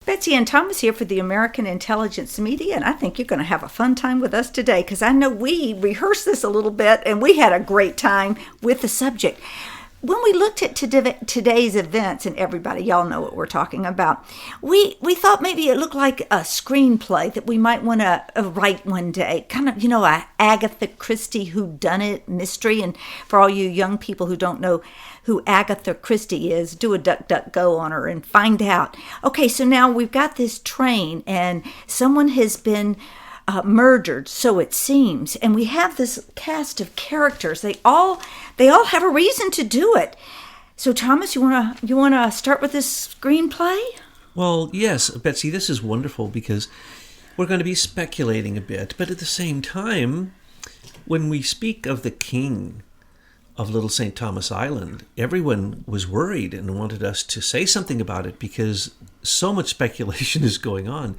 Betsy and Thomas here for the American Intelligence Media, and I think you're going to have a fun time with us today because I know we rehearsed this a little bit and we had a great time with the subject. When we looked at today's events, and everybody, y'all know what we're talking about, we thought maybe it looked like a screenplay that we might want to write one day. Kind of, a Agatha Christie whodunit mystery. And for all you young people who don't know who Agatha Christie is, do a DuckDuckGo on her and find out. Okay, so now we've got this train, and someone has been murdered, so it seems, and we have this cast of characters. They all have a reason to do it. So, Thomas, you wanna start with this screenplay? Well, yes, Betsy. This is wonderful because we're going to be speculating a bit, but at the same time, when we speak of the king of Little St. Thomas Island, everyone was worried and wanted us to say something about it because so much speculation is going on.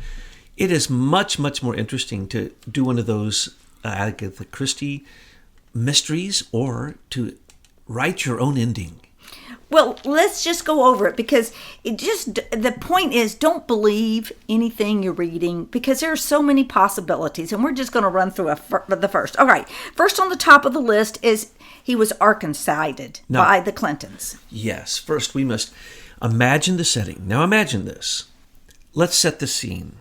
It is much, much more interesting to do one of those Agatha Christie mysteries or to write your own ending. Well, let's just go over it because the point is don't believe anything you're reading because there are so many possibilities, and we're just going to run through the first. All right. First on the top of the list is he was Arkancided by the Clintons. Yes. First, we must imagine the setting. Now imagine this. Let's set the scene.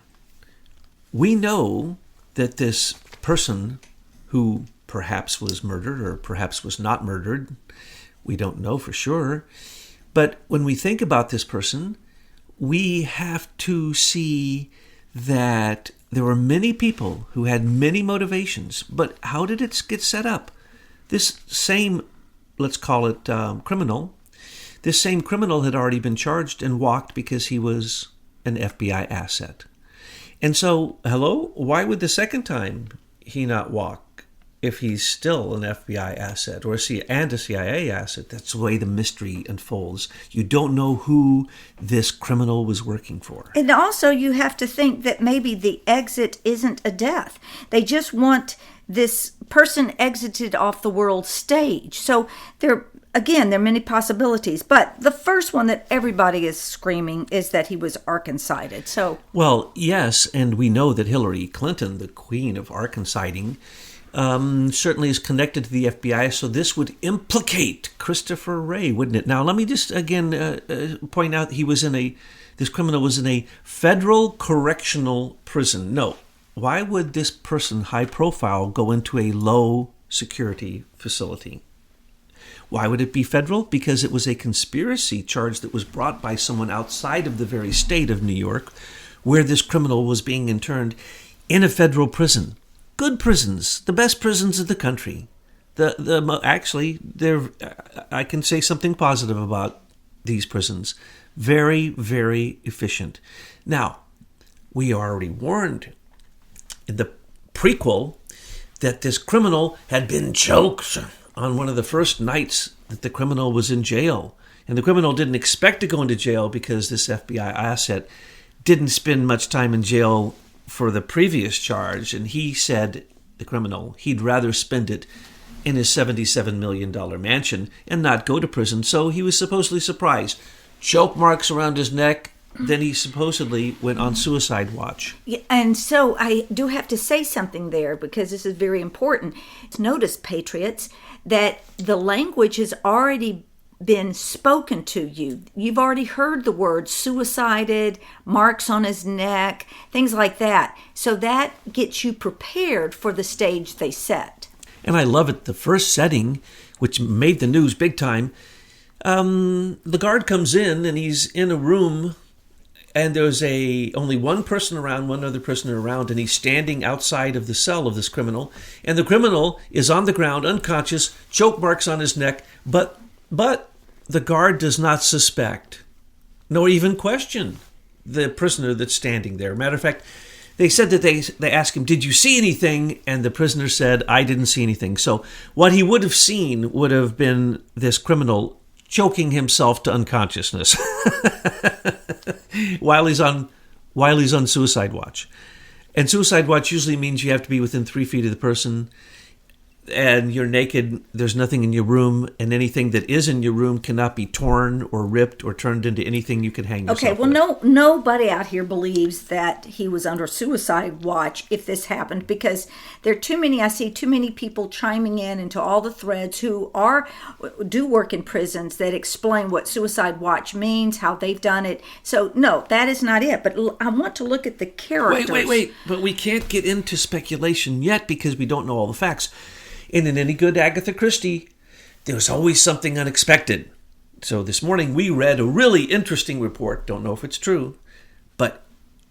We know that this person who perhaps was murdered or perhaps was not murdered, we don't know for sure, but when we think about this person, we have to see that there were many people who had many motivations, but how did it get set up? This same, let's call it criminal, this same criminal had already been charged and walked because he was an FBI asset. And so, why would the second time he not walk if he's still an FBI asset and a CIA asset? That's the way the mystery unfolds. You don't know who this criminal was working for. And also you have to think that maybe the exit isn't a death. They just want this person exited off the world stage. So there are many possibilities, but the first one that everybody is screaming is that he was Arkancided. So, well, yes, and we know that Hillary Clinton, the queen of Arkanciding, certainly is connected to the FBI, so this would implicate Christopher Wray, wouldn't it? Now, let me just again point out this criminal was in a federal correctional prison. No, why would this person, high profile, go into a low security facility? Why would it be federal? Because it was a conspiracy charge that was brought by someone outside of the very state of New York, where this criminal was being interned in a federal prison. Good prisons, the best prisons in the country. I can say something positive about these prisons. Very, very efficient. Now, we already warned in the prequel that this criminal had been choked on one of the first nights that the criminal was in jail. And the criminal didn't expect to go into jail because this FBI asset didn't spend much time in jail for the previous charge. And he said, the criminal, he'd rather spend it in his $77 million mansion and not go to prison. So he was supposedly surprised. Choke marks around his neck. Then he supposedly went on suicide watch. Yeah, and so I do have to say something there because this is very important. Notice, Patriots, that the language has already been spoken to you. You've already heard the word suicided, marks on his neck, things like that. So that gets you prepared for the stage they set. And I love it. The first setting, which made the news big time, the guard comes in and he's in a room and there's only one other person around, and he's standing outside of the cell of this criminal. And the criminal is on the ground, unconscious, choke marks on his neck, but the guard does not suspect, nor even question the prisoner that's standing there. Matter of fact, they said that they asked him, "Did you see anything?" And the prisoner said, "I didn't see anything." So what he would have seen would have been this criminal choking himself to unconsciousness while he's on suicide watch. And suicide watch usually means you have to be within 3 feet of the person. and you're naked, there's nothing in your room, and anything that is in your room cannot be torn or ripped or turned into anything you could hang yourself Okay, well, with. nobody out here believes that he was under suicide watch if this happened, because there are I see too many people chiming in into all the threads who do work in prisons that explain what suicide watch means, how they've done it. So, no, that is not it. But I want to look at the characters. Wait. But we can't get into speculation yet because we don't know all the facts. And in any good Agatha Christie, there's always something unexpected. So this morning we read a really interesting report. Don't know if it's true, but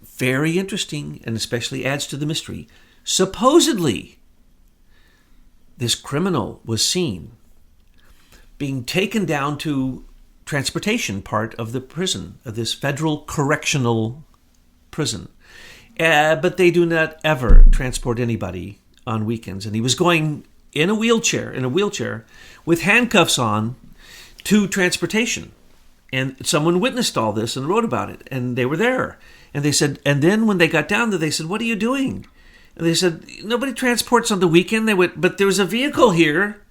very interesting, and especially adds to the mystery. Supposedly, this criminal was seen being taken down to transportation part of the prison, of this federal correctional prison. But they do not ever transport anybody on weekends. And he was going in a wheelchair with handcuffs on to transportation. And someone witnessed all this and wrote about it, and they were there. And they said, and then when they got down there, they said, "What are you doing?" And they said, "Nobody transports on the weekend." They went, "But there was a vehicle here."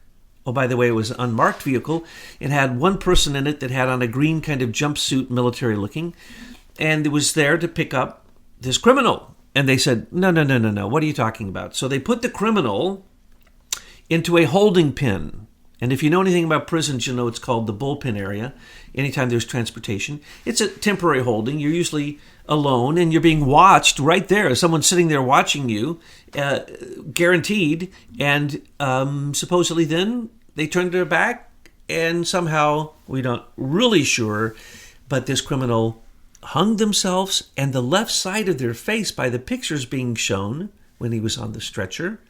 Oh, by the way, it was an unmarked vehicle. It had one person in it that had on a green kind of jumpsuit, military looking, and it was there to pick up this criminal. And they said, No, what are you talking about? So they put the criminal into a holding pen. And if you know anything about prisons, you'll know it's called the bullpen area. Anytime there's transportation, it's a temporary holding. You're usually alone, and you're being watched right there. Someone's sitting there watching you, guaranteed. And supposedly then they turned their back, and somehow, we're not really sure, but this criminal hung themselves, and the left side of their face, by the pictures being shown when he was on the stretcher,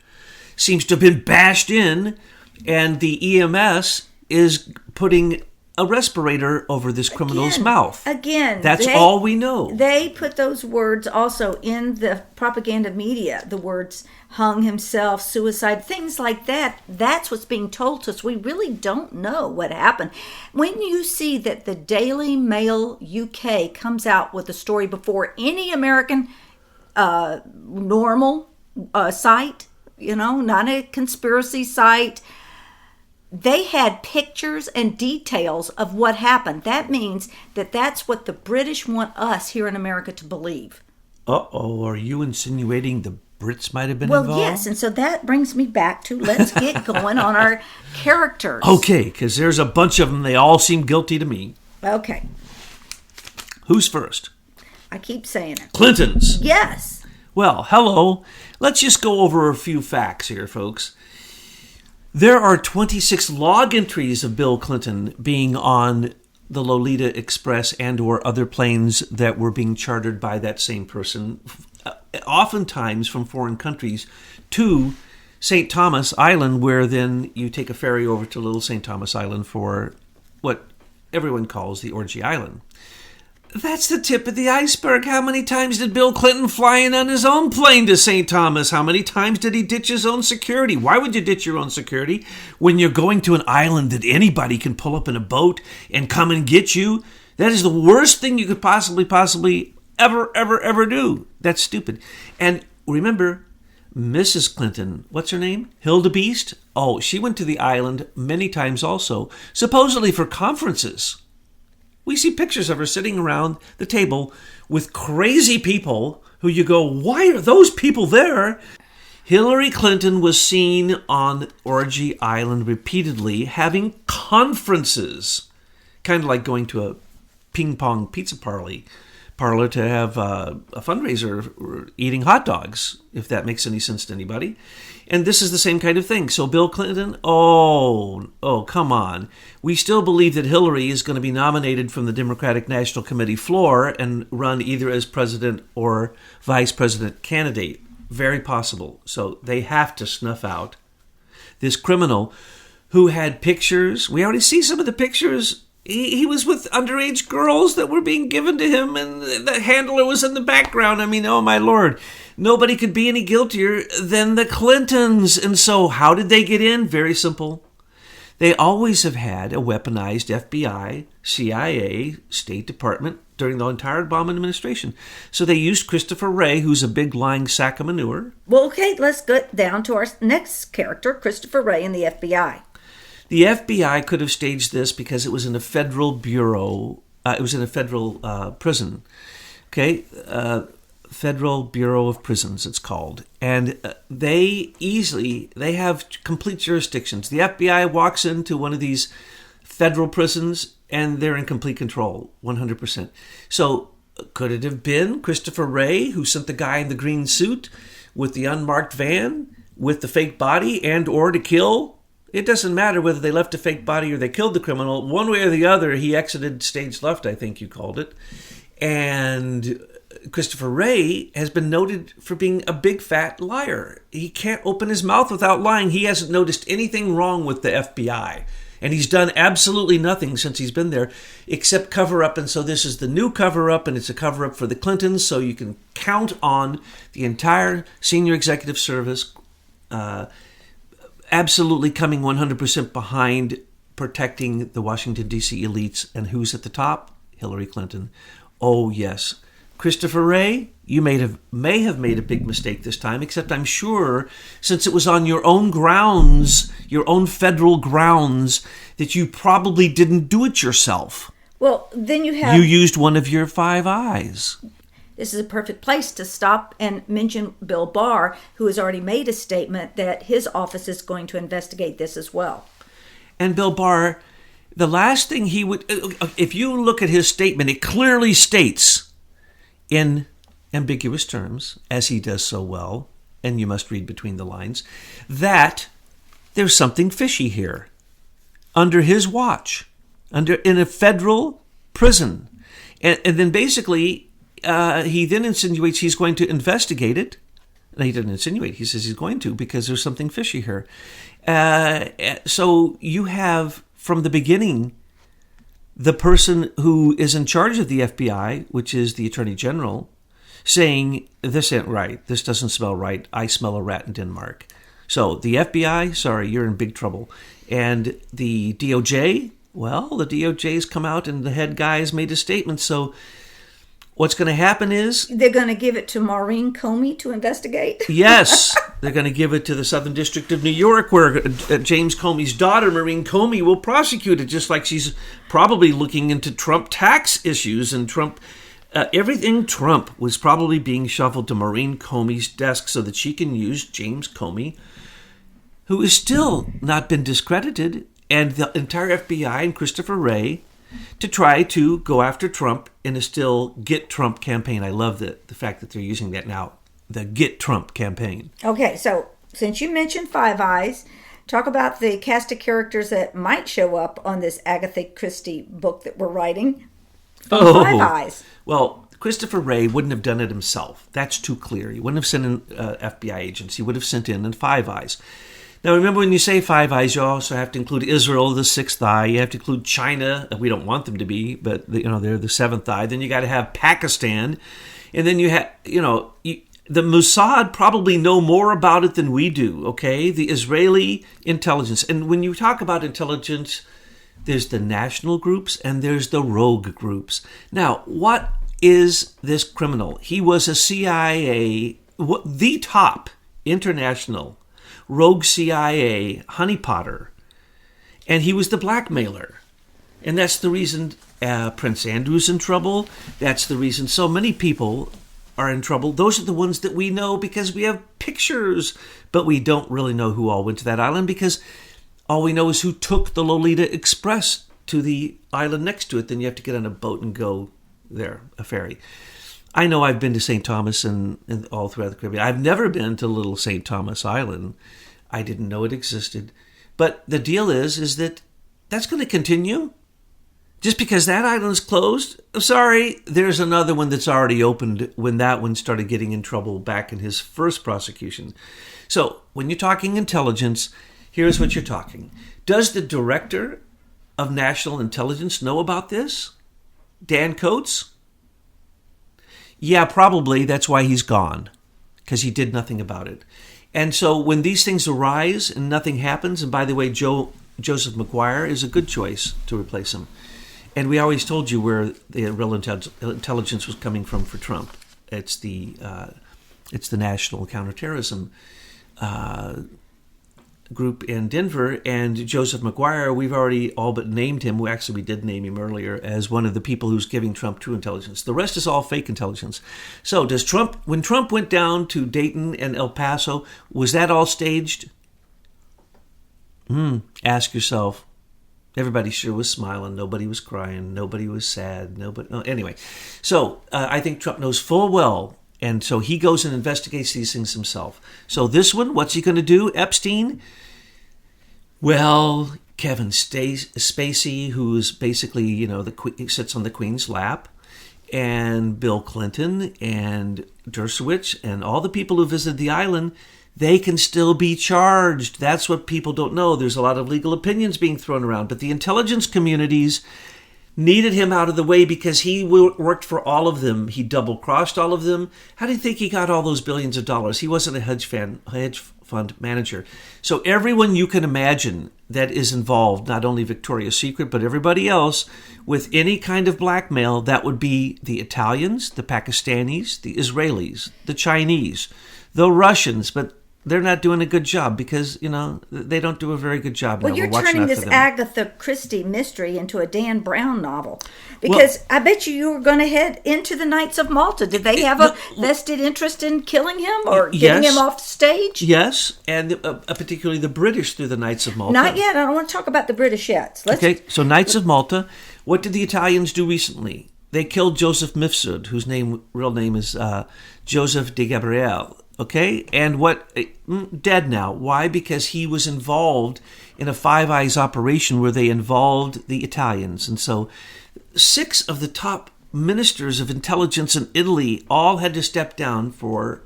seems to have been bashed in, and the EMS is putting a respirator over this criminal's mouth. Again. That's all we know. They put those words also in the propaganda media, the words hung himself, suicide, things like that. That's what's being told to us. We really don't know what happened. When you see that the Daily Mail UK comes out with a story before any American normal site, not a conspiracy site, they had pictures and details of what happened. That means that that's what the British want us here in America to believe. Uh-oh, are you insinuating the Brits might have been involved? Well, yes, and so that brings me back to let's get going on our characters. Okay, because there's a bunch of them. They all seem guilty to me. Okay. Who's first? I keep saying it. Clintons. Yes. Well, hello. Let's just go over a few facts here, folks. There are 26 log entries of Bill Clinton being on the Lolita Express and or other planes that were being chartered by that same person, oftentimes from foreign countries, to St. Thomas Island, where then you take a ferry over to Little St. Thomas Island for what everyone calls the Orgy Island. That's the tip of the iceberg. How many times did Bill Clinton fly in on his own plane to St. Thomas? How many times did he ditch his own security? Why would you ditch your own security when you're going to an island that anybody can pull up in a boat and come and get you? That is the worst thing you could possibly ever do. That's stupid. And remember, Mrs. Clinton, what's her name? Hildebeest? Oh, she went to the island many times also, supposedly for conferences. We see pictures of her sitting around the table with crazy people who you go, why are those people there? Hillary Clinton was seen on Orgy Island repeatedly having conferences, kind of like going to a ping pong pizza parlor to have a fundraiser or eating hot dogs, if that makes any sense to anybody. And this is the same kind of thing. So Bill Clinton, oh, come on. We still believe that Hillary is going to be nominated from the Democratic National Committee floor and run either as president or vice president candidate. Very possible. So they have to snuff out this criminal who had pictures. We already see some of the pictures. He was with underage girls that were being given to him, and the handler was in the background. I mean, oh my Lord. Nobody could be any guiltier than the Clintons. And so how did they get in? Very simple. They always have had a weaponized FBI, CIA, State Department during the entire Obama administration. So they used Christopher Wray, who's a big lying sack of manure. Well, okay, let's get down to our next character, Christopher Wray and the FBI. The FBI could have staged this because it was in a federal bureau. It was in a federal prison. Okay, Federal Bureau of Prisons, it's called. And they have complete jurisdictions. The FBI walks into one of these federal prisons and they're in complete control, 100%. So could it have been Christopher Wray who sent the guy in the green suit with the unmarked van with the fake body and or to kill? It doesn't matter whether they left a fake body or they killed the criminal. One way or the other, he exited stage left, I think you called it. And Christopher Wray has been noted for being a big fat liar. He can't open his mouth without lying. He hasn't noticed anything wrong with the FBI. And he's done absolutely nothing since he's been there except cover up. And so this is the new cover up, and it's a cover up for the Clintons. So you can count on the entire senior executive service absolutely coming 100% behind protecting the Washington, D.C. elites. And who's at the top? Hillary Clinton. Oh, yes. Christopher Wray, you may have made a big mistake this time, except I'm sure since it was on your own grounds, your own federal grounds, that you probably didn't do it yourself. Well, then you used one of your 5 eyes. This is a perfect place to stop and mention Bill Barr, who has already made a statement that his office is going to investigate this as well. And Bill Barr, the last thing he would, if you look at his statement, it clearly states in ambiguous terms, as he does so well, and you must read between the lines, that there's something fishy here under his watch, in a federal prison. And then basically, he then insinuates he's going to investigate it. No, he didn't insinuate. He says he's going to because there's something fishy here. So you have, from the beginning, the person who is in charge of the FBI, which is the Attorney General, saying, this ain't right. This doesn't smell right. I smell a rat in Denmark. So the FBI, sorry, you're in big trouble. And the DOJ, well, the DOJ's come out and the head guy has made a statement. So what's going to happen is they're going to give it to Maureen Comey to investigate. Yes, they're going to give it to the Southern District of New York, where James Comey's daughter, Maureen Comey, will prosecute it, just like she's probably looking into Trump tax issues and Trump. Everything Trump was probably being shuffled to Maureen Comey's desk so that she can use James Comey, who has still not been discredited, and the entire FBI and Christopher Wray, to try to go after Trump in a still Get Trump campaign. I love the fact that they're using that now, the Get Trump campaign. Okay, so since you mentioned 5 Eyes, talk about the cast of characters that might show up on this Agatha Christie book that we're writing from 5 Eyes. Well, Christopher Wray wouldn't have done it himself. That's too clear. He wouldn't have sent in FBI agents. He would have sent in 5 Eyes. Now, remember, when you say 5 Eyes, you also have to include Israel, the 6th eye. You have to include China. We don't want them to be, but they're the 7th eye. Then you got to have Pakistan, and then you have the Mossad probably know more about it than we do. Okay, the Israeli intelligence, and when you talk about intelligence, there's the national groups and there's the rogue groups. Now, what is this criminal? He was a CIA, the top international rogue CIA honeypotter, and he was the blackmailer. And that's the reason Prince Andrew's in trouble. That's the reason so many people are in trouble. Those are the ones that we know because we have pictures, but we don't really know who all went to that island because all we know is who took the Lolita Express to the island next to it. Then you have to get on a boat and go there, a ferry. I know I've been to St. Thomas and all throughout the Caribbean. I've never been to little St. Thomas Island. I didn't know it existed. But the deal is that that's going to continue. Just because that island's closed, sorry, there's another one that's already opened when that one started getting in trouble back in his first prosecution. So when you're talking intelligence, here's what you're talking. Does the director of national intelligence know about this? Dan Coates? Yeah, probably. That's why he's gone, because he did nothing about it. And so when these things arise and nothing happens, and by the way, Joseph McGuire is a good choice to replace him. And we always told you where the real intelligence was coming from for Trump. It's the National Counterterrorism group in Denver, and Joseph McGuire, we've already all but named him. We did name him earlier as one of the people who's giving Trump true intelligence. The rest is all fake intelligence. So when Trump went down to Dayton and El Paso, was that all staged? Ask yourself. Everybody sure was smiling. Nobody was crying. Nobody was sad. Anyway, so I think Trump knows full well. And so he goes and investigates these things himself. So this one, what's he going to do? Epstein? Well, Kevin Spacey, who is basically, sits on the Queen's lap, and Bill Clinton and Dershowitz and all the people who visited the island, they can still be charged. That's what people don't know. There's a lot of legal opinions being thrown around. But the intelligence communities needed him out of the way because he worked for all of them. He double-crossed all of them. How do you think he got all those billions of dollars? He wasn't a hedge fund manager. So everyone you can imagine that is involved, not only Victoria's Secret, but everybody else, with any kind of blackmail, that would be the Italians, the Pakistanis, the Israelis, the Chinese, the Russians, but they're not doing a good job because, they don't do a very good job now. Well, you're turning this Agatha Christie mystery into a Dan Brown novel. Because I bet you were going to head into the Knights of Malta. Did they have a vested interest in killing him or getting him off stage? Yes, and particularly the British through the Knights of Malta. Not yet. I don't want to talk about the British yet. Okay, so Knights of Malta. What did the Italians do recently? They killed Joseph Mifsud, whose real name is Joseph de Gabriel. Okay, and dead now. Why? Because he was involved in a Five Eyes operation where they involved the Italians. And so 6 of the top ministers of intelligence in Italy all had to step down for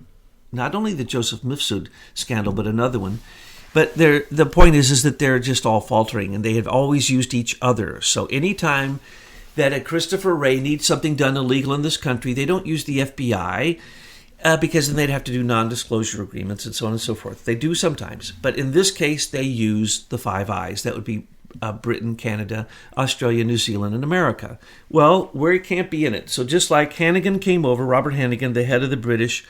not only the Joseph Mifsud scandal, but another one. But the point is that they're just all faltering, and they have always used each other. So anytime that a Christopher Wray needs something done illegal in this country, they don't use the FBI, because then they'd have to do non-disclosure agreements and so on and so forth. They do sometimes. But in this case, they use the Five Eyes. That would be Britain, Canada, Australia, New Zealand, and America. Well, Wray can't be in it. So just like Hannigan came over, Robert Hannigan, the head of the British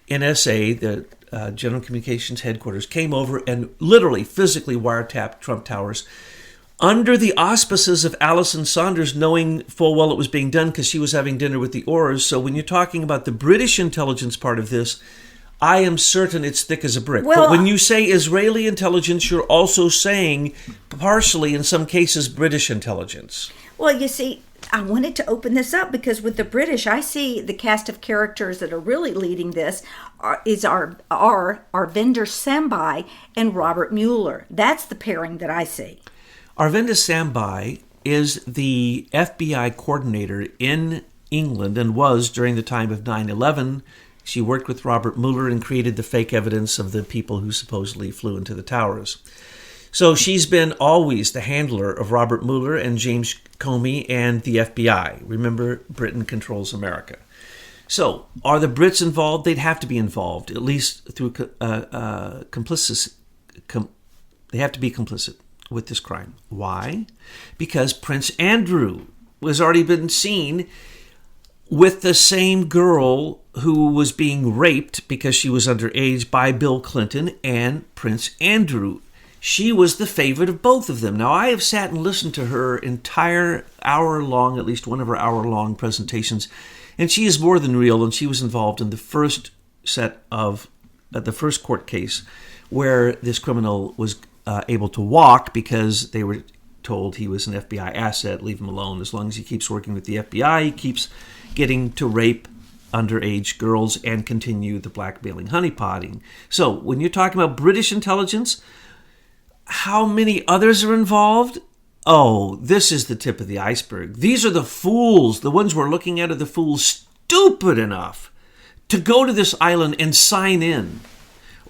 NSA, the General Communications Headquarters, came over and literally, physically wiretapped Trump Towers under the auspices of Alison Saunders, knowing full well it was being done because she was having dinner with the Orrs. So when you're talking about the British intelligence part of this, I am certain it's thick as a brick. Well, but when you say Israeli intelligence, you're also saying, partially in some cases, British intelligence. Well, you see, I wanted to open this up because with the British, I see the cast of characters that are really leading this is our Arvinder Sambai and Robert Mueller. That's the pairing that I see. Arvinder Sambai is the FBI coordinator in England and was during the time of 9/11. She worked with Robert Mueller and created the fake evidence of the people who supposedly flew into the towers. So she's been always the handler of Robert Mueller and James Comey and the FBI. Remember, Britain controls America. So are the Brits involved? They'd have to be involved, at least through complicity. They have to be complicit with this crime. Why? Because Prince Andrew has already been seen with the same girl who was being raped because she was underage by Bill Clinton and Prince Andrew. She was the favorite of both of them. Now, I have sat and listened to her entire hour-long, at least one of her hour-long presentations, and she is more than real, and she was involved in the first set of the first court case where this criminal was able to walk because they were told he was an FBI asset, leave him alone. As long as he keeps working with the FBI, he keeps getting to rape underage girls and continue the blackmailing honeypotting. So when you're talking about British intelligence, how many others are involved? Oh, this is the tip of the iceberg. These are the fools. The ones we're looking at are the fools stupid enough to go to this island and sign in,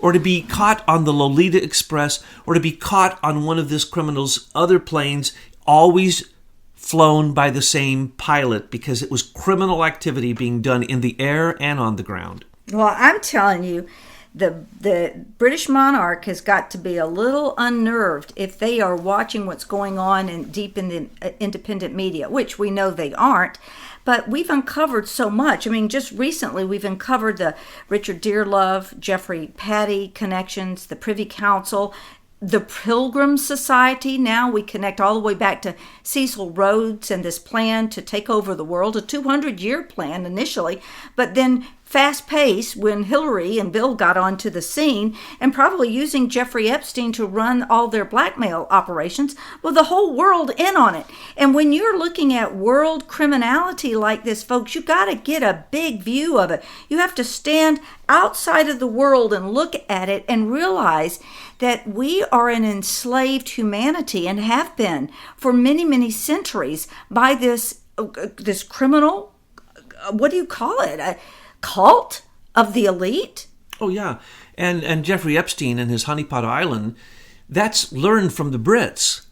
or to be caught on the Lolita Express, or to be caught on one of this criminal's other planes, always flown by the same pilot, because it was criminal activity being done in the air and on the ground. Well, I'm telling you, The British monarch has got to be a little unnerved if they are watching what's going on deep in the independent media, which we know they aren't. But we've uncovered so much. I mean, just recently we've uncovered the Richard Dearlove, Geoffrey Patty connections, the Privy Council, the Pilgrim Society. Now we connect all the way back to Cecil Rhodes and this plan to take over the world, a 200-year plan initially, but then fast pace when Hillary and Bill got onto the scene and probably using Jeffrey Epstein to run all their blackmail operations, with the whole world in on it. And when you're looking at world criminality like this, folks, you got to get a big view of it. You have to stand outside of the world and look at it and realize that we are an enslaved humanity and have been for many, many centuries by this criminal, what do you call it? A cult of the elite? Oh, yeah. And Jeffrey Epstein and his Honeypot Island, that's learned from the Brits.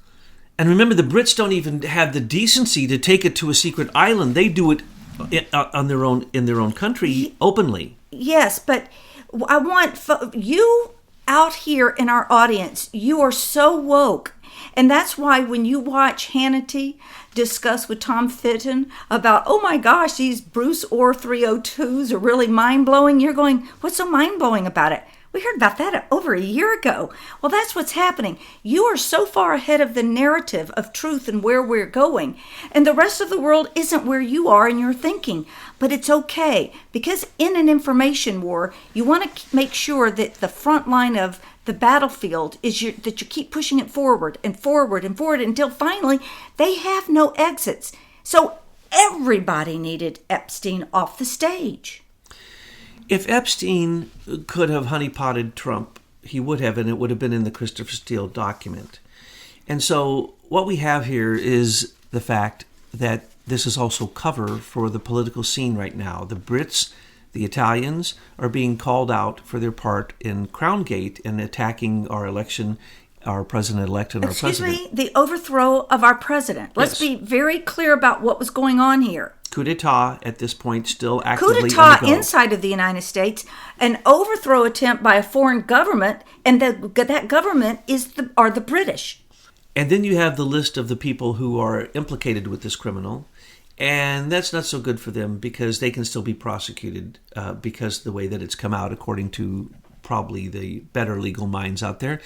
And remember, the Brits don't even have the decency to take it to a secret island. They do it on their own, in their own country, openly. Yes, but I want you out here in our audience, you are so woke. And that's why when you watch Hannity discuss with Tom Fitton about, oh my gosh, these Bruce Orr 302s are really mind-blowing, you're going, what's so mind-blowing about it? We heard about that over a year ago. Well, that's what's happening. You are so far ahead of the narrative of truth and where we're going. And the rest of the world isn't where you are in your thinking. But it's okay, because in an information war, you want to make sure that the front line of the battlefield is that you keep pushing it forward and forward and forward until finally they have no exits. So everybody needed Epstein off the stage. If Epstein could have honeypotted Trump, he would have, and it would have been in the Christopher Steele document. And so what we have here is the fact that this is also cover for the political scene right now. The Brits, the Italians, are being called out for their part in Crown Gate and attacking our election, our president-elect and our president. Excuse me, the overthrow of our president. Let's be very clear about what was going on here. Coup d'etat at this point still actively Coup d'etat inside of the United States, an overthrow attempt by a foreign government, and that government are the British. And then you have the list of the people who are implicated with this criminal, and that's not so good for them because they can still be prosecuted because of the way that it's come out, according to probably the better legal minds out there.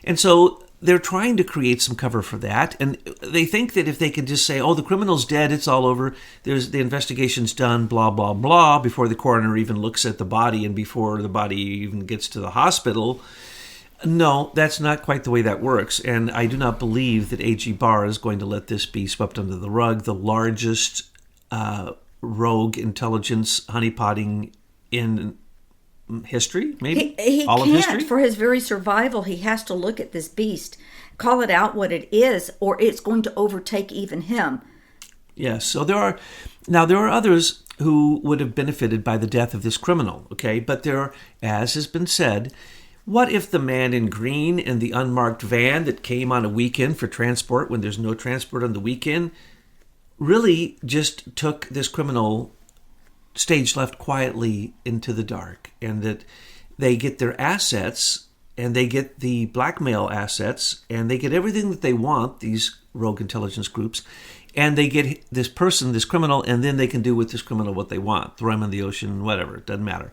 And so they're trying to create some cover for that, and they think that if they can just say, oh, the criminal's dead, it's all over, the investigation's done, blah, blah, blah, before the coroner even looks at the body and before the body even gets to the hospital. No, that's not quite the way that works, and I do not believe that A.G. Barr is going to let this be swept under the rug. The largest rogue intelligence honeypotting in history, maybe? He all can't. Of history? For his very survival, he has to look at this beast, call it out what it is, or it's going to overtake even him. Yes, so there are others who would have benefited by the death of this criminal, okay? But there, as has been said, what if the man in green in the unmarked van that came on a weekend for transport when there's no transport on the weekend really just took this criminal stage left quietly into the dark, and that they get their assets and they get the blackmail assets and they get everything that they want, these rogue intelligence groups, and they get this person, this criminal, and then they can do with this criminal what they want, throw him in the ocean, whatever, it doesn't matter.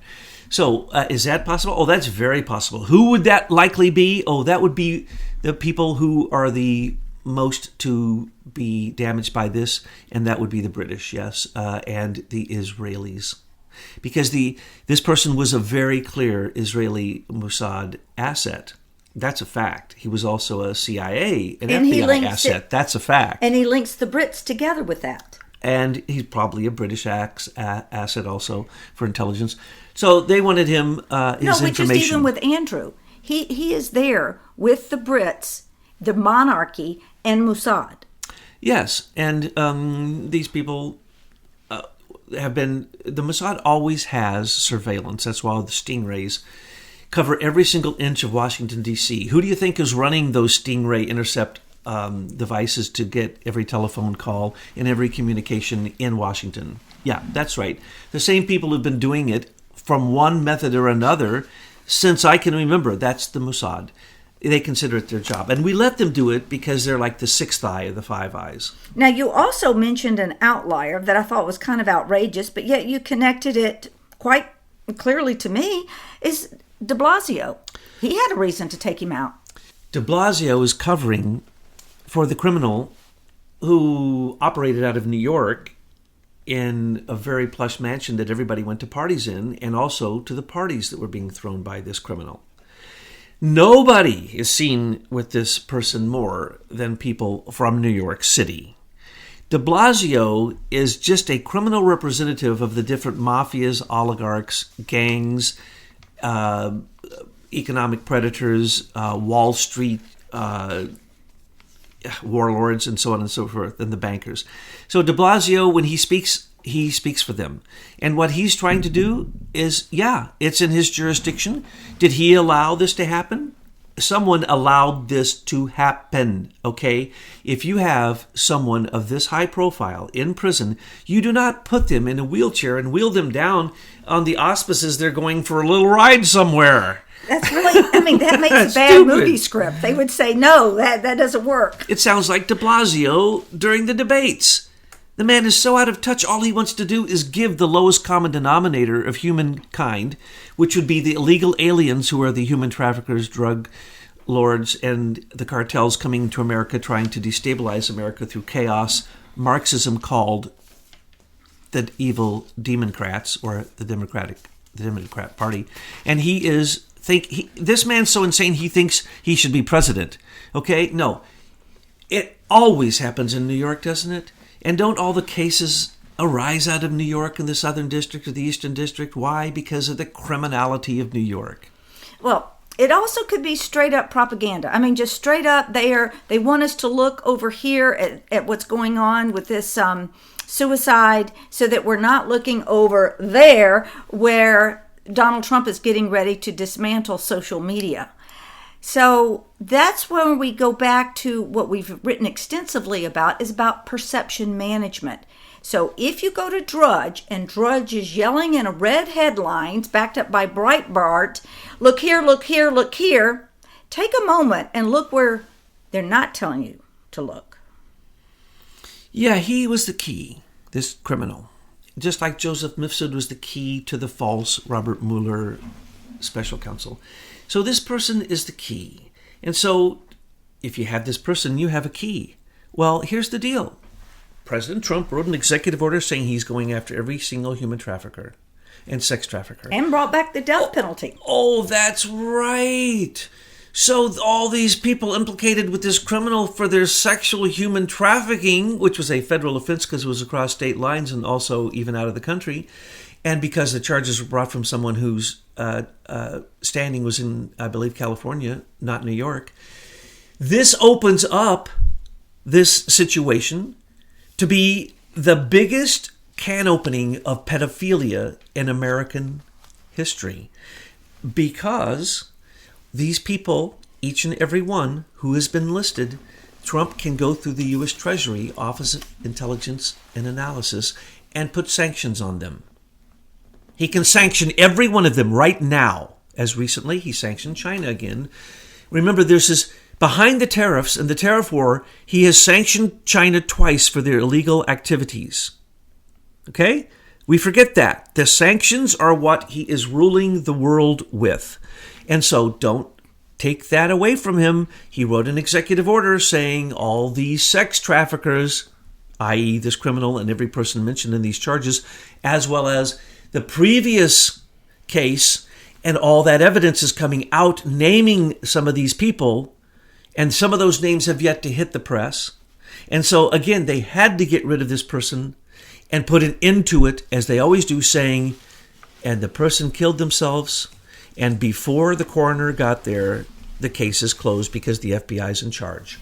So is that possible? Oh, that's very possible. Who would that likely be? Oh, that would be the people who are the most to be damaged by this, and that would be the British, yes, and the Israelis. Because this person was a very clear Israeli Mossad asset. That's a fact. He was also a CIA, an FBI asset. That's a fact. And he links the Brits together with that. And he's probably a British asset also for intelligence. So they wanted him, his information. No, just even with Andrew. He is there with the Brits, the monarchy, and Mossad. Yes, and these people have been... The Mossad always has surveillance. That's why the Stingrays cover every single inch of Washington, D.C. Who do you think is running those Stingray intercept devices to get every telephone call and every communication in Washington? Yeah, that's right. The same people who've been doing it from one method or another since I can remember, that's the Mossad. They consider it their job. And we let them do it because they're like the sixth eye of the five eyes. Now, you also mentioned an outlier that I thought was kind of outrageous, but yet you connected it quite clearly to me, is de Blasio. He had a reason to take him out. De Blasio is covering for the criminal who operated out of New York in a very plush mansion that everybody went to parties in, and also to the parties that were being thrown by this criminal. Nobody is seen with this person more than people from New York City. De Blasio is just a criminal representative of the different mafias, oligarchs, gangs, economic predators, Wall Street warlords, and so on and so forth, and the bankers. So de Blasio, when he speaks for them. And what he's trying to do is, it's in his jurisdiction. Did he allow this to happen? Someone allowed this to happen, okay? If you have someone of this high profile in prison, you do not put them in a wheelchair and wheel them down on the auspices they're going for a little ride somewhere. That's really, that makes a bad Stupid. movie script. They would say, no, that doesn't work. It sounds like de Blasio during the debates. The man is so out of touch, all he wants to do is give the lowest common denominator of humankind, which would be the illegal aliens who are the human traffickers, drug lords, and the cartels coming to America trying to destabilize America through chaos. Marxism called the evil Democrats, or the Democrat Party. And this man's so insane he thinks he should be president. Okay? No. It always happens in New York, doesn't it? And don't all the cases arise out of New York in the Southern District or the Eastern District? Why? Because of the criminality of New York. Well, it also could be straight up propaganda. Just straight up, they want us to look over here at what's going on with this suicide, so that we're not looking over there where Donald Trump is getting ready to dismantle social media. So that's when we go back to what we've written extensively about, is about perception management. So if you go to Drudge, and Drudge is yelling in a red headlines backed up by Breitbart, look here, look here, look here, take a moment and look where they're not telling you to look. Yeah, he was the key, this criminal. Just like Joseph Mifsud was the key to the false Robert Mueller special counsel. So this person is the key. And so if you have this person, you have a key. Well, here's the deal. President Trump wrote an executive order saying he's going after every single human trafficker and sex trafficker. And brought back the death penalty. Oh, that's right. So all these people implicated with this criminal for their sexual human trafficking, which was a federal offense because it was across state lines and also even out of the country, and because the charges were brought from someone whose standing was in, I believe, California, not New York, this opens up this situation to be the biggest can opening of pedophilia in American history, because these people, each and every one who has been listed, Trump can go through the U.S. Treasury Office of Intelligence and Analysis and put sanctions on them. He can sanction every one of them right now. As recently, he sanctioned China again. Remember, there's this, behind the tariffs and the tariff war, he has sanctioned China twice for their illegal activities. Okay? We forget that. The sanctions are what he is ruling the world with. And so don't take that away from him. He wrote an executive order saying all these sex traffickers, i.e. this criminal and every person mentioned in these charges, as well as the previous case, and all that evidence is coming out naming some of these people, and some of those names have yet to hit the press. And so, again, they had to get rid of this person and put an end to it, as they always do, saying, and the person killed themselves, and before the coroner got there, the case is closed because the FBI is in charge.